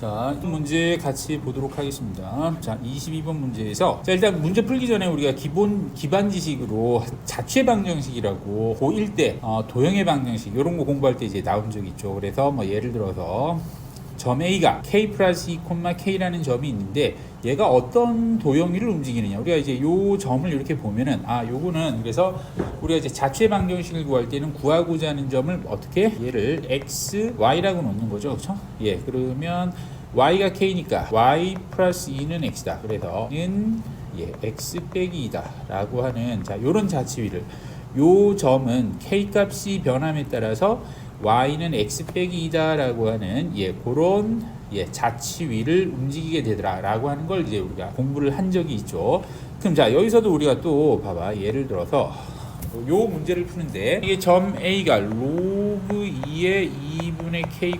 자, 이 문제 같이 보도록 하겠습니다. 자, 22번 문제에서 자, 일단 문제 풀기 전에 우리가 기반 지식으로 자취의 방정식이라고 고1 때 도형의 방정식 이런 거 공부할 때 이제 나온 적이 있죠. 그래서 뭐 예를 들어서 점 A가 K 플러스 2, K라는 점이 있는데 얘가 어떤 도형위를 움직이느냐. 우리가 이제 요 점을 이렇게 보면은 요거는 그래서 우리가 이제 자취의 방정식을 구할 때는 구하고자 하는 점을 어떻게 얘를 X, Y라고 놓는 거죠. 그렇죠? 예. 그러면 Y가 K니까 Y 플러스 2는 X다. 그래서 는 X 빼기 2다 라고 하는 자, 요런 자취위를 요 점은 K 값이 변함에 따라서 y는 x 빼기 2다 라고 하는 그런 자취위를 움직이게 되더라 라고 하는 걸 이제 우리가 공부를 한 적이 있죠. 그럼 자, 여기서도 우리가 또 봐봐, 예를 들어서 요 문제를 푸는데 이게 점 A가 로그 2의 2분의 K,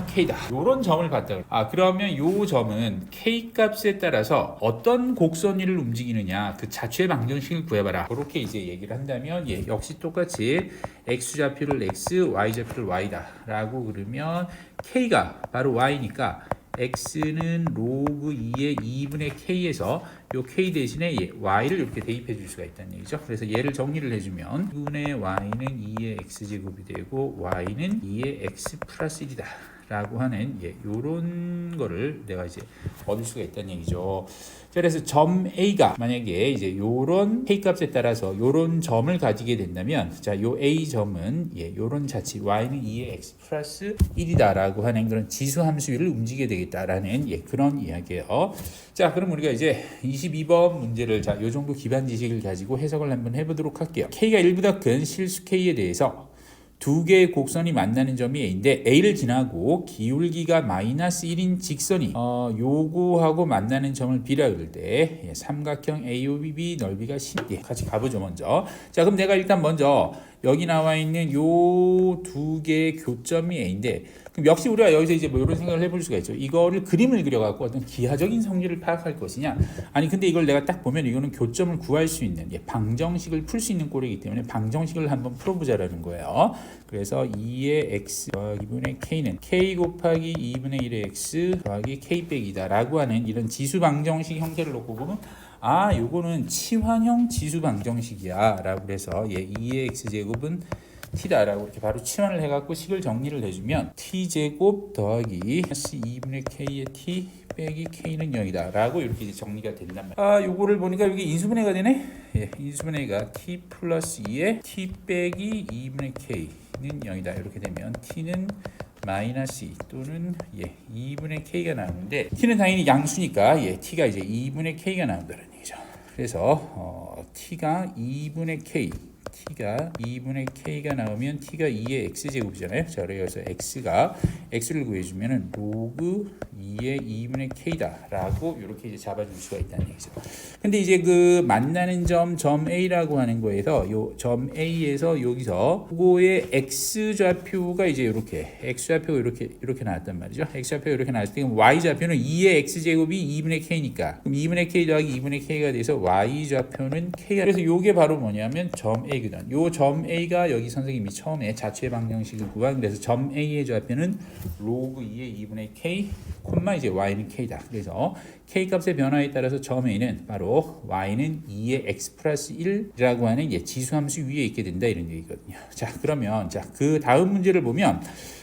K다. 요런 점을 봤다. 그러면 요 점은 K 값에 따라서 어떤 곡선위를 움직이느냐, 그 자취의 방정식을 구해봐라. 그렇게 이제 얘기를 한다면 역시 똑같이 X 좌표를 X, Y 좌표를 Y다 라고 그러면 K가 바로 Y니까 x는 로그 2의 2분의 k에서 요 k 대신에 y를 이렇게 대입해 줄 수가 있다는 얘기죠. 그래서 얘를 정리를 해주면 2분의 y는 2의 x제곱이 되고 y는 2의 x 플러스 1이다 라고 하는 요런 거를 내가 이제 얻을 수가 있다는 얘기죠. 그래서 점 A가 만약에 이제 요런 K 값에 따라서 요런 점을 가지게 된다면 자, 요 A 점은 요런 자치 Y는 2의 X 플러스 1이다 라고 하는 그런 지수 함수위를 움직이게 되겠다라는 그런 이야기예요. 자, 그럼 우리가 이제 22번 문제를 자, 요 정도 기반 지식을 가지고 해석을 한번 해보도록 할게요. K가 1보다 큰 실수 K에 대해서 두 개의 곡선이 만나는 점이 A인데 A를 지나고 기울기가 마이너스 1인 직선이 요거하고 만나는 점을 B라 그럴 때 삼각형 AOB 넓이가 10. 같이 가보죠 먼저. 자, 그럼 내가 일단 먼저 여기 나와 있는 요 두 개의 교점이 A인데 그럼 역시 우리가 여기서 이제 뭐 이런 생각을 해볼 수가 있죠. 이거를 그림을 그려갖고 어떤 기하적인 성질을 파악할 것이냐. 아니 근데 이걸 내가 딱 보면 이거는 교점을 구할 수 있는 방정식을 풀 수 있는 꼴이기 때문에 방정식을 한번 풀어보자라는 거예요. 그래서 2의 x 더하기 2분의 k는 k 곱하기 2분의 1의 x 더하기 k 빼기다 라고 하는 이런 지수 방정식 형태를 놓고 보면 요거는 치환형 지수 방정식이야 라고 해서 2의 x제곱은 t다 라고 이렇게 바로 치환을 해갖고 식을 정리를 해주면 t제곱 더하기 2분의 k의 t 빼기 k는 0이다 라고 이렇게 정리가 된단 말이야. 요거를 보니까 여기 인수분해가 되네. 인수분해가 t 플러스 2에 t 빼기 2분의 k는 0이다 이렇게 되면 t는 마이너스 2 또는 2분의 k가 나오는데 t는 당연히 양수니까 t가 이제 2분의 k가 나온다는 얘기죠. 그래서 t가 2분의 k가 나오면 t가 2의 x제곱이잖아요. 자, 그래서 x를 구해주면은 로그 2의 2분의 k다 라고 이렇게 이제 잡아줄 수가 있다는 얘기죠. 근데 이제 그 만나는 점 A라고 하는 거에서 요 점 A에서 여기서 그거의 x좌표가 이제 x좌표가 이렇게 나왔단 말이죠. x좌표가 이렇게 나왔을 때 y좌표는 2의 x제곱이 2분의 k니까 그럼 2분의 k 더하기 2분의 k가 돼서 y좌표는 k가 그래서 요게 바로 뭐냐면 점 A거든. 요 점 A가 여기 선생님이 처음에 자취의 방정식을 구한 그래서 점 A의 좌표는 로그 2의 2분의 k 이제 y는 k다. 그래서 k 값의 변화에 따라서 점 A는 바로 y는 2의 x 플러스 1이라고 하는 지수함수 위에 있게 된다 이런 얘기거든요. 자, 그러면 그 다음 문제를 보면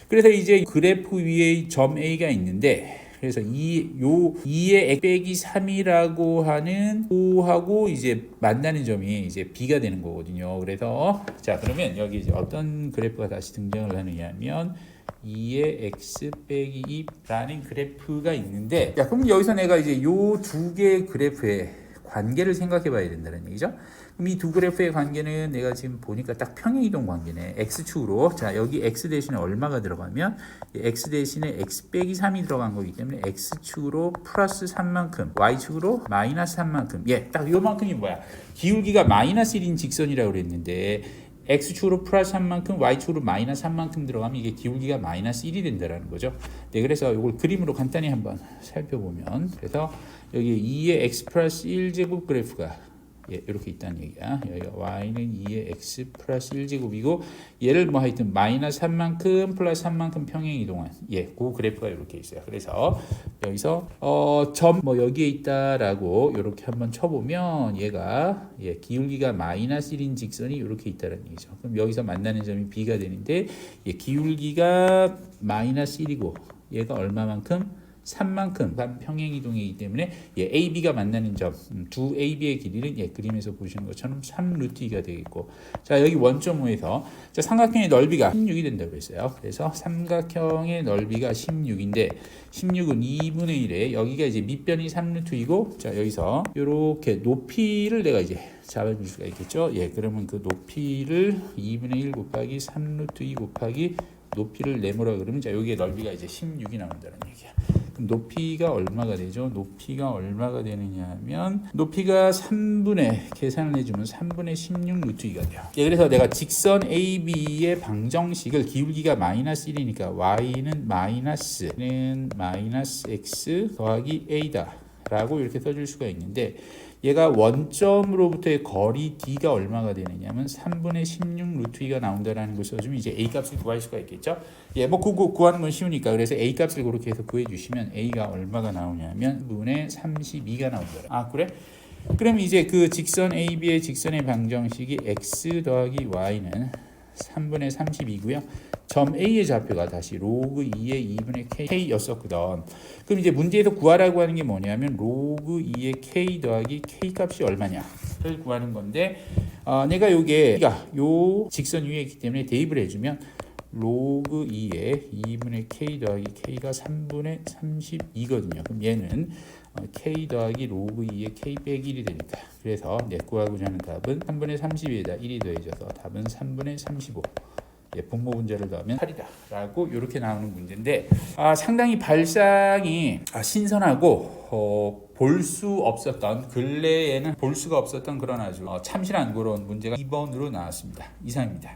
그래서 이제 그래프 위에 점 A가 있는데 그래서 2의 x 빼기 3이라고 하는 O하고 이제 만나는 점이 이제 B가 되는 거거든요. 그래서 자, 그러면 여기 이제 어떤 그래프가 다시 등장을 하느냐면 2의 x 빼기 2라는 그래프가 있는데 그럼 여기서 내가 이제 요 두 개의 그래프의 관계를 생각해 봐야 된다는 얘기죠. 그럼 이 두 그래프의 관계는 내가 지금 보니까 딱 평행이동 관계네. x축으로 자, 여기 x 대신에 얼마가 들어가면 x 대신에 x 빼기 3이 들어간 거기 때문에 x축으로 플러스 3만큼 y축으로 마이너스 3만큼 딱 요만큼이 뭐야? 기울기가 마이너스 1인 직선이라고 그랬는데 x축으로 플러스 3만큼 y축으로 마이너스 3만큼 들어가면 이게 기울기가 마이너스 1이 된다는 거죠. 그래서 이걸 그림으로 간단히 한번 살펴보면 그래서 여기 2의 x 플러스 1제곱 그래프가 예, 이렇게 있다는 얘기야. 여기가 y는 2의 x 플러스 1제곱이고 얘를 뭐 하여튼 마이너스 3만큼 플러스 3만큼 평행 이동한 그 그래프가 이렇게 있어요. 그래서 여기서 점 뭐 여기에 있다라고 이렇게 한번 쳐보면 얘가 기울기가 마이너스 1인 직선이 이렇게 있다는 얘기죠. 그럼 여기서 만나는 점이 B가 되는데 기울기가 마이너스 1이고 얘가 얼마만큼? 3만큼 평행 이동이기 때문에 AB가 만나는 점, 두 AB의 길이는 그림에서 보시는 것처럼 3루트 2가 되겠고, 자 여기 원점 5에서 자 삼각형의 넓이가 16이 된다고 했어요. 그래서 삼각형의 넓이가 16인데 16은 2분의 1에 여기가 이제 밑변이 3루트 2고, 자 여기서 이렇게 높이를 내가 이제 잡아줄 수가 있겠죠. 그러면 그 높이를 2분의 1 곱하기 3루트 2 곱하기 높이를 내모라 그러면 자 여기에 넓이가 이제 16이 나온다는 얘기야. 그럼 높이가 얼마가 되죠? 높이가 얼마가 되느냐 하면 높이가 3분의 계산을 해주면 3분의 16 루트 2가 돼요. 그래서 내가 직선 AB의 방정식을 기울기가 마이너스 1이니까 y는 마이너스는 마이너스 x 더하기 a다 라고 이렇게 써줄 수가 있는데, 얘가 원점으로부터의 거리 d가 얼마가 되느냐면 3분의 16 루트 2가 나온다라는 걸 써주면 이제 a 값을 구할 수가 있겠죠. 뭐 그거 구하는 건 쉬우니까 그래서 a 값을 그렇게 해서 구해주시면 a가 얼마가 나오냐면 분의 32가 나온다. 그래? 그럼 이제 그 직선 AB의 직선의 방정식이 x 더하기 y는 3분의 32고요. 점 A의 좌표가 다시 로그 2의 2분의 K였었거든. 그럼 이제 문제에서 구하라고 하는 게 뭐냐면 로그 2의 K 더하기 K 값이 얼마냐를 구하는 건데, 내가 요게 요 직선 위에 있기 때문에 대입을 해주면 로그 2의 2분의 K 더하기 K가 3분의 32거든요. 그럼 얘는 K 더하기 로그 2의 K 빼기 1이 되니까, 그래서 구하고자 하는 답은 3분의 32에다 1이 더해져서 답은 3분의 35. 분모 분자를 넣으면 8이다 라고 이렇게 나오는 문제인데, 상당히 발상이 신선하고 볼 수 없었던, 근래에는 볼 수가 없었던 그런 아주 참신한 그런 문제가 2번으로 나왔습니다. 이상입니다.